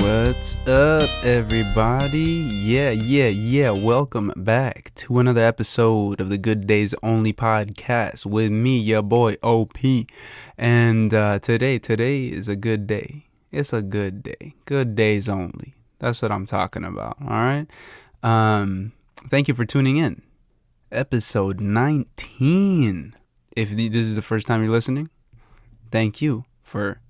What's up, everybody? Yeah. Welcome back to another episode of the Good Days Only podcast with me, your boy OP. And today is a good day. It's a good day. Good days only. That's what I'm talking about. All right. Thank you for tuning in. Episode 19. If this is the first time you're listening, thank you for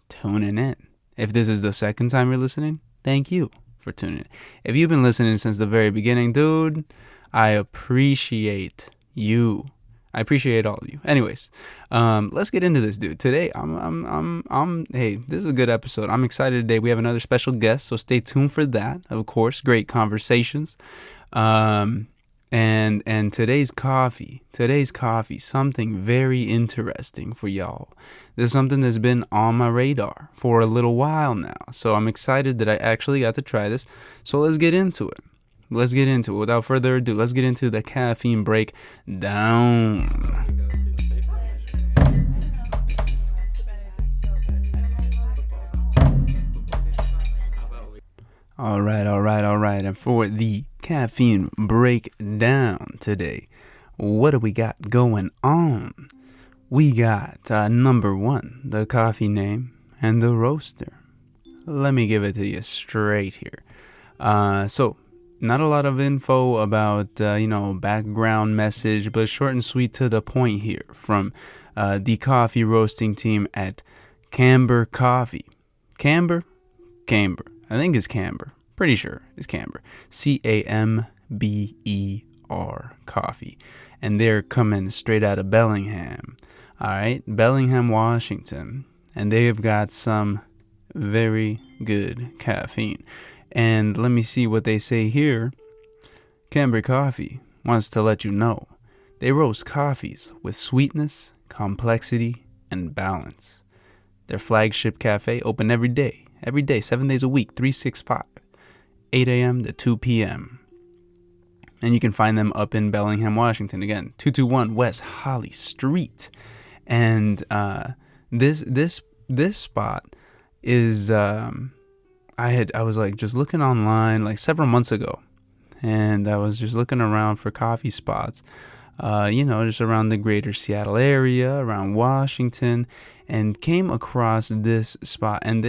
tuning in. If this is the second time you're listening, thank you for tuning in. If you've been listening since the very beginning, dude, I appreciate you. I appreciate all of you. Anyways, let's get into this, dude. Today, hey, this is a good episode. I'm excited today. We have another special guest, so stay tuned for that. Of course, great conversations. And today's coffee, something very interesting for y'all. This is something that's been on my radar for a little while now. So I'm excited that I actually got to try this. So let's get into it. Without further ado, let's get into the caffeine breakdown. All right. And for the caffeine breakdown today, what do we got going on? We got number one, the coffee name and the roaster. Let me give it to you straight here. So not a lot of info about, background message, but short and sweet to the point here from the coffee roasting team at Camber Coffee. Camber? I think it's Camber. Pretty sure it's Camber. Camber Coffee. And they're coming straight out of Bellingham. All right, Bellingham, Washington. And they've got some very good caffeine. And let me see what they say here. Camber Coffee wants to let you know they roast coffees with sweetness, complexity, and balance. Their flagship cafe open every day, 7 days a week, 365, 8 a.m. to 2 p.m. And you can find them up in Bellingham, Washington. Again, 221 West Holly Street. And this spot is I was like just looking online like several months ago, and I was just looking around for coffee spots, just around the greater Seattle area, around Washington, and came across this spot, and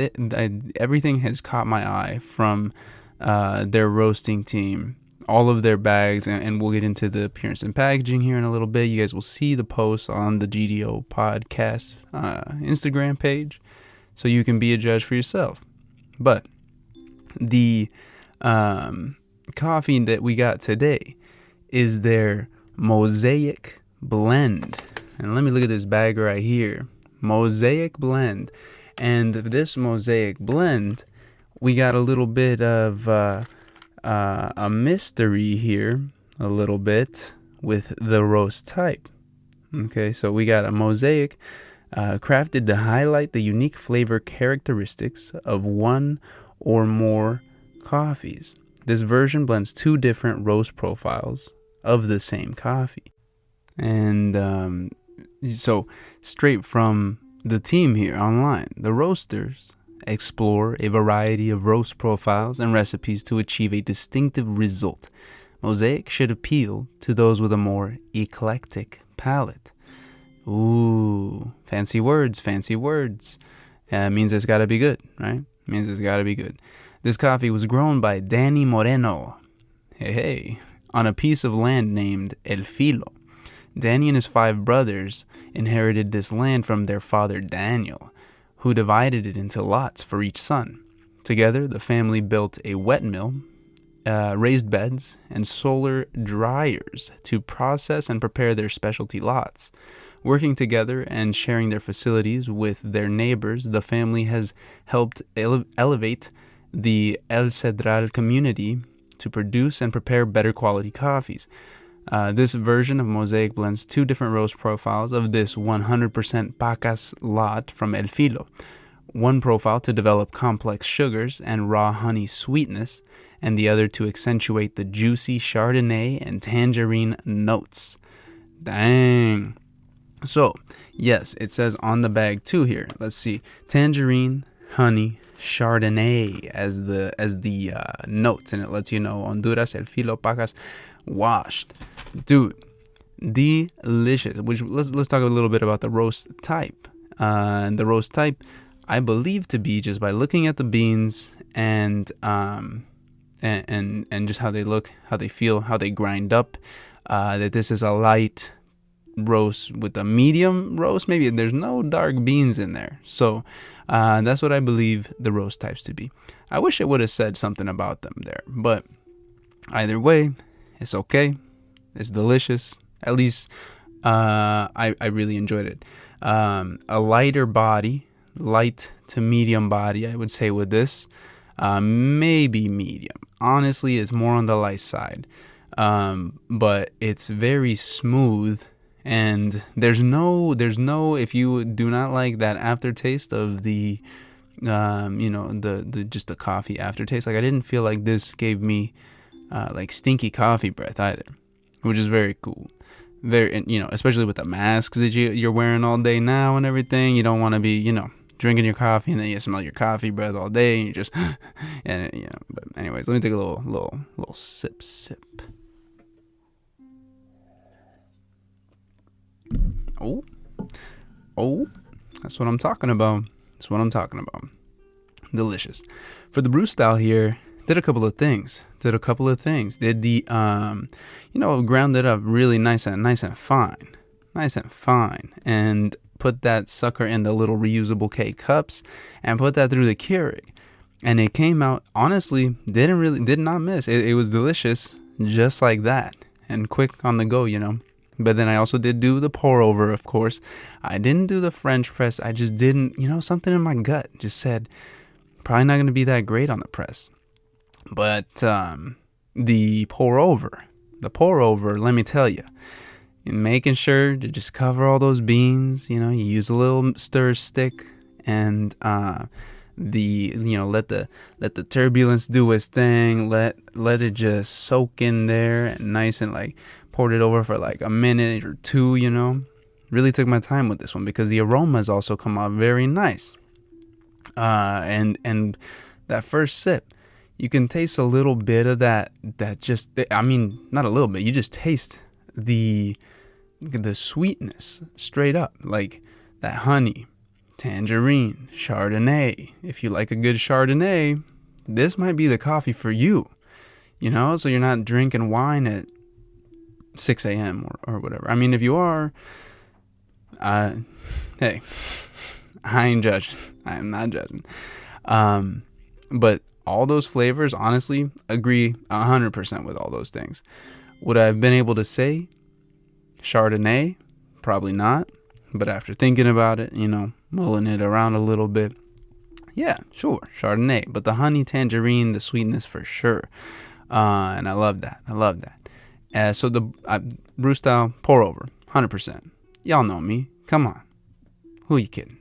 everything has caught my eye from their roasting team. All of their bags, and we'll get into the appearance and packaging here in a little bit. You guys will see the post on the GDO podcast Instagram page, so you can be a judge for yourself. But the coffee that we got today is their Mosaic Blend. And let me look at this bag right here. Mosaic Blend. And this Mosaic Blend, we got a little bit of a mystery here, a little bit, with the roast type. Okay, so we got a Mosaic crafted to highlight the unique flavor characteristics of one or more coffees. This version blends two different roast profiles of the same coffee. And so straight from the team here online, the roasters explore a variety of roast profiles and recipes to achieve a distinctive result. Mosaic should appeal to those with a more eclectic palate. Ooh, fancy words. Means it's got to be good, right? Means it's got to be good. This coffee was grown by Danny Moreno, on a piece of land named El Filo. Danny and his 5 brothers inherited this land from their father Daniel, who divided it into lots for each son. Together, the family built a wet mill, raised beds, and solar dryers to process and prepare their specialty lots. Working together and sharing their facilities with their neighbors, the family has helped elevate the El Cedral community to produce and prepare better quality coffees. This version of Mosaic blends 2 different roast profiles of this 100% Pacas lot from El Filo. One profile to develop complex sugars and raw honey sweetness, and the other to accentuate the juicy Chardonnay and tangerine notes. Dang. So, yes, it says on the bag too here. Let's see. Tangerine, honey, Chardonnay as the notes, and it lets you know Honduras el filo pajas washed. Dude, delicious. Which let's talk a little bit about the roast type. And the roast type, I believe to be, just by looking at the beans and just how they look, how they feel, how they grind up, that this is a light roast with a medium roast. Maybe there's no dark beans in there, so that's what I believe the roast types to be. I wish it would have said something about them there, but either way, it's okay. It's delicious. At least I really enjoyed it. A lighter body, light to medium body, I would say with this. Maybe medium. Honestly, it's more on the light side. But it's very smooth, and there's no, if you do not like that aftertaste of the, the just the coffee aftertaste, like I didn't feel like this gave me, like stinky coffee breath either, which is very cool. Very, especially with the masks that you're wearing all day now and everything, you don't want to be, drinking your coffee and then you smell your coffee breath all day and you just, but anyways, let me take a little sip. Oh, that's what I'm talking about. Delicious. For the brew style here, did a couple of things. Did the, ground it up really nice and fine. And put that sucker in the little reusable K cups and put that through the Keurig. And it came out, honestly, did not miss. It was delicious just like that and quick on the go, But then I also did do the pour over, of course. I didn't do the French press. I just didn't, something in my gut just said, probably not going to be that great on the press. But the pour over, let me tell you, making sure to just cover all those beans, you use a little stir stick and let the turbulence do its thing. Let it just soak in there and nice, and like poured it over for like a minute or two, Really took my time with this one because the aromas also come out very nice. And that first sip, you can taste a little bit of that just, not a little bit, you just taste the sweetness straight up, like that honey, tangerine, Chardonnay. If you like a good Chardonnay, this might be the coffee for you, so you're not drinking wine at 6 a.m. or whatever. If you are, hey, I ain't judging. I am not judging. But all those flavors, honestly, agree 100% with all those things. Would I have been able to say Chardonnay? Probably not. But after thinking about it, mulling it around a little bit, yeah, sure, Chardonnay. But the honey, tangerine, the sweetness for sure. And I love that. So the brew style, pour over, 100%. Y'all know me. Come on. Who are you kidding?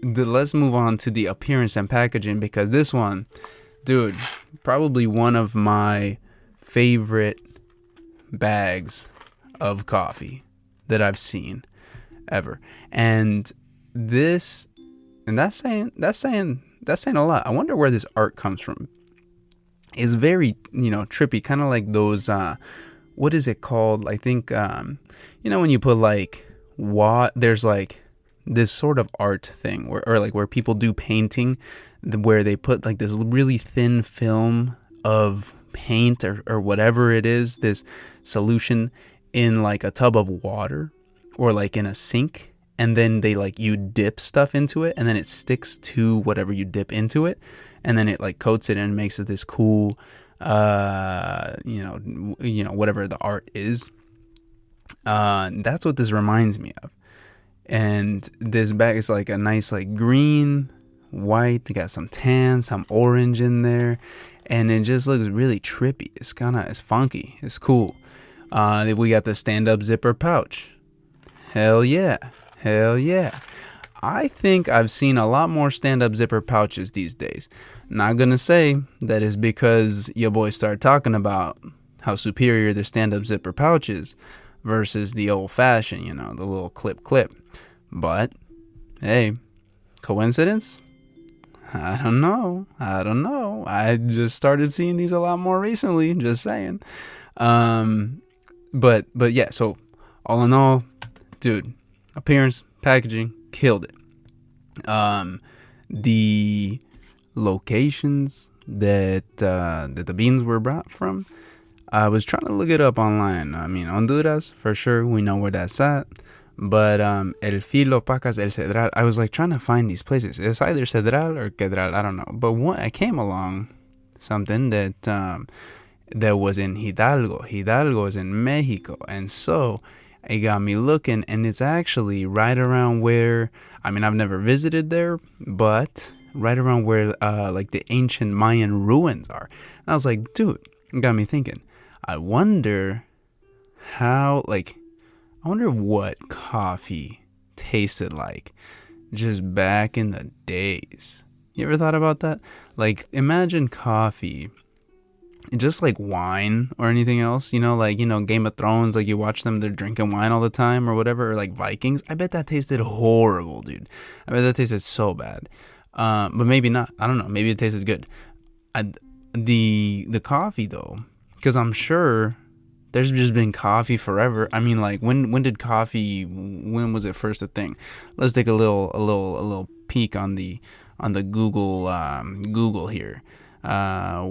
Let's move on to the appearance and packaging, because this one, dude, probably one of my favorite bags of coffee that I've seen ever. And that's saying a lot. I wonder where this art comes from. It's very, trippy, kind of like those, what is it called? I think, when you put like there's like this sort of art thing where people do painting, where they put like this really thin film of paint or whatever it is, this solution in like a tub of water or like in a sink, and then they like, you dip stuff into it and then it sticks to whatever you dip into it, and then it like coats it and makes it this cool whatever the art is. That's what this reminds me of. And this bag is like a nice like green, white, got some tan, some orange in there, and it just looks really trippy. It's funky, it's cool. We got the stand-up zipper pouch. Hell yeah. I think I've seen a lot more stand-up zipper pouches these days. Not gonna say that is because your boys started talking about how superior the stand-up zipper pouch is versus the old-fashioned, the little clip. But, hey, coincidence? I don't know. I just started seeing these a lot more recently. Just saying. But yeah. So all in all, dude, appearance, packaging, killed it. The locations that the beans were brought from, I was trying to look it up online. I mean, Honduras, for sure, we know where that's at. But El Filo, Pacas, El Cedral, I was like trying to find these places. It's either Cedral or Quedral, I don't know. But I came along something that that was in Hidalgo. Hidalgo is in Mexico. And so it got me looking, and it's actually right around where, I mean, I've never visited there, but right around where like the ancient Mayan ruins are. And I was like, dude, it got me thinking. I wonder what coffee tasted like just back in the days. You ever thought about that? Like, imagine coffee just like wine or anything else, like, Game of Thrones, like you watch them, they're drinking wine all the time or whatever, or like Vikings. I bet that tasted horrible, dude. I bet that tasted so bad. But maybe not. I don't know. Maybe it tasted good. The coffee though, because I'm sure there's just been coffee forever. I mean, like when when was it first a thing? Let's take a little peek on the Google here. How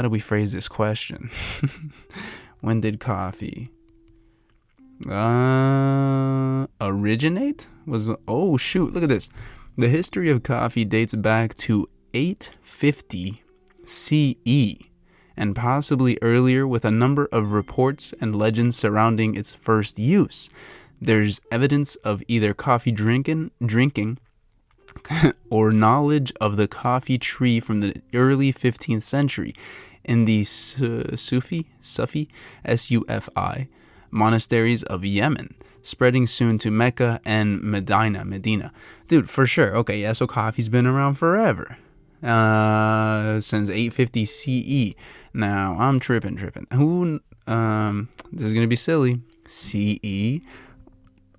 do we phrase this question? When did coffee originate? Oh shoot, look at this. The history of coffee dates back to 850 CE and possibly earlier, with a number of reports and legends surrounding its first use. There's evidence of either coffee drinking or knowledge of the coffee tree from the early 15th century in the Sufi, S-U-F-I, monasteries of Yemen, spreading soon to Mecca and Medina. Dude, for sure. Okay, yeah, so coffee's been around forever. Since 850 CE. Now, I'm tripping. This is going to be silly. CE?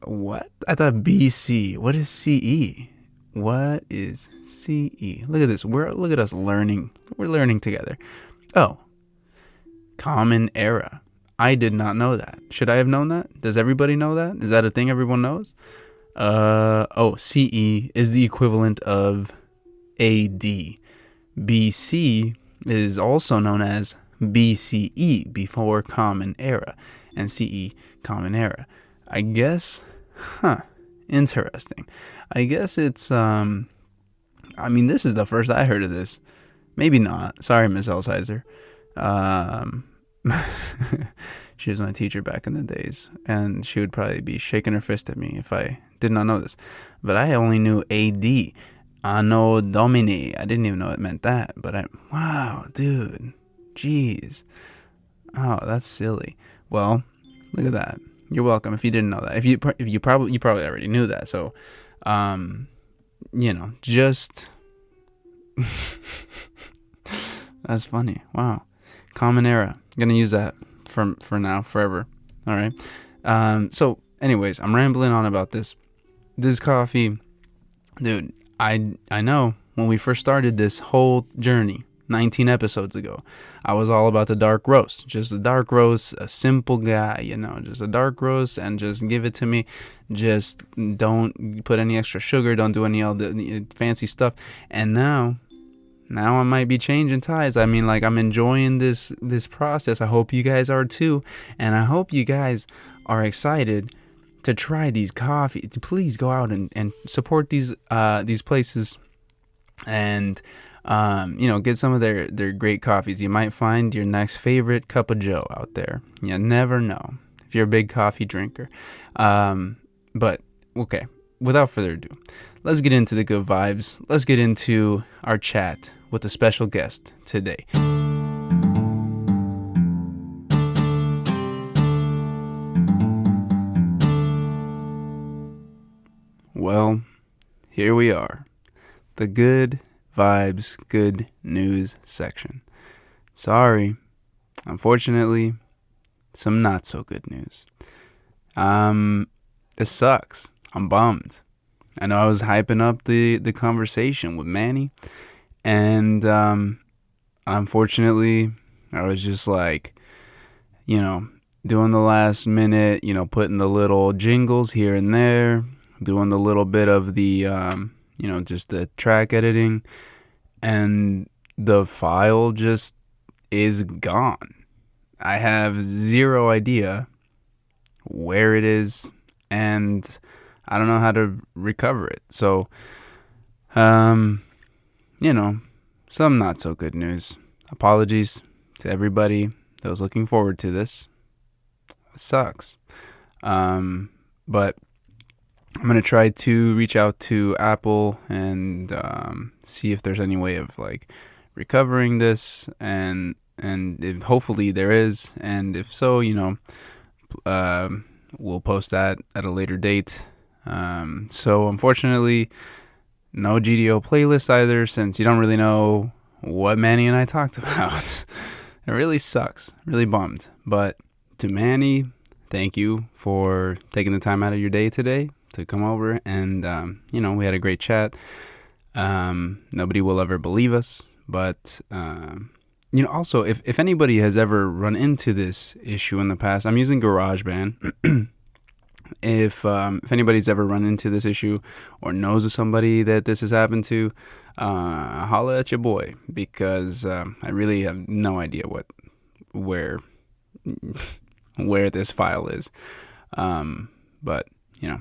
What? I thought BC. What is CE? What is CE? Look at this. Look at us learning. We're learning together. Oh. Common Era. I did not know that. Should I have known that? Does everybody know that? Is that a thing everyone knows? CE is the equivalent of AD. BC is also known as BCE, before Common Era, and CE, Common Era. I guess, interesting. I guess it's, this is the first I heard of this. Maybe not. Sorry, Miss Elsizer. She was my teacher back in the days, and she would probably be shaking her fist at me if I did not know this. But I only knew AD. Anno Domini. I didn't even know it meant that, but wow, dude. Jeez. Oh, that's silly. Well, look at that. You're welcome if you didn't know that. If you probably already knew that. So, just that's funny. Wow. Common Era. I'm going to use that for now, forever. All right. So anyways, I'm rambling on about this coffee. Dude, I know when we first started this whole journey 19 episodes ago, I was all about the dark roast. Just a dark roast, a simple guy, just a dark roast, and just give it to me. Just don't put any extra sugar, don't do any all the fancy stuff. And now I might be changing ties. I mean, like, I'm enjoying this process. I hope you guys are too. And I hope you guys are excited to try these coffee. Please go out and support these places, and get some of their great coffees. You might find your next favorite cup of joe out there. You never know if you're a big coffee drinker. But okay, without further ado, let's get into the good vibes. Let's get into our chat with a special guest today. Well, here we are. The good vibes, good news section. Sorry. Unfortunately, some not so good news. This sucks. I'm bummed. I know I was hyping up the conversation with Manny, and unfortunately, I was just like, doing the last minute, putting the little jingles here and there, doing the little bit of the, just the track editing, and the file just is gone. I have zero idea where it is, and I don't know how to recover it. So, some not so good news. Apologies to everybody that was looking forward to this. It sucks. But I'm going to try to reach out to Apple and see if there's any way of like recovering this, and if hopefully there is, and if so, we'll post that at a later date. So unfortunately, no GDO playlist either, since you don't really know what Manny and I talked about. It really sucks. Really bummed. But to Manny, thank you for taking the time out of your day today to come over, and we had a great chat. Nobody will ever believe us, but also, if anybody has ever run into this issue in the past, I'm using GarageBand. If anybody's ever run into this issue or knows of somebody that this has happened to, holla at your boy, because I really have no idea where this file is. But yeah.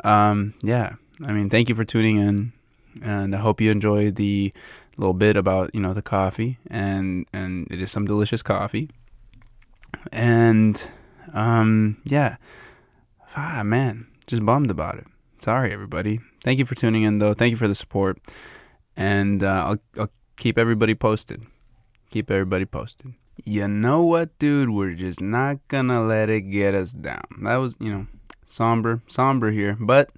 I mean, thank you for tuning in, and I hope you enjoyed the little bit about the coffee, and it is some delicious coffee, and yeah. Man, just bummed about it. Sorry, everybody. Thank you for tuning in, though. Thank you for the support, and I'll keep everybody posted. Keep everybody posted. You know what, dude? We're just not gonna let it get us down. That was, somber here, but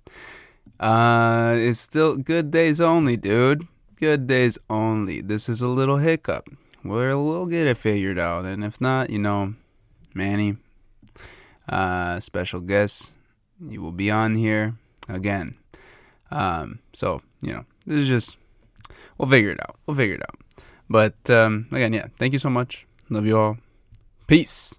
it's still good days only, dude. Good days only. This is a little hiccup. We'll get it figured out, and if not, Manny, special guest, you will be on here again. So this is just, we'll figure it out. But again, yeah, thank you so much. Love you all. Peace.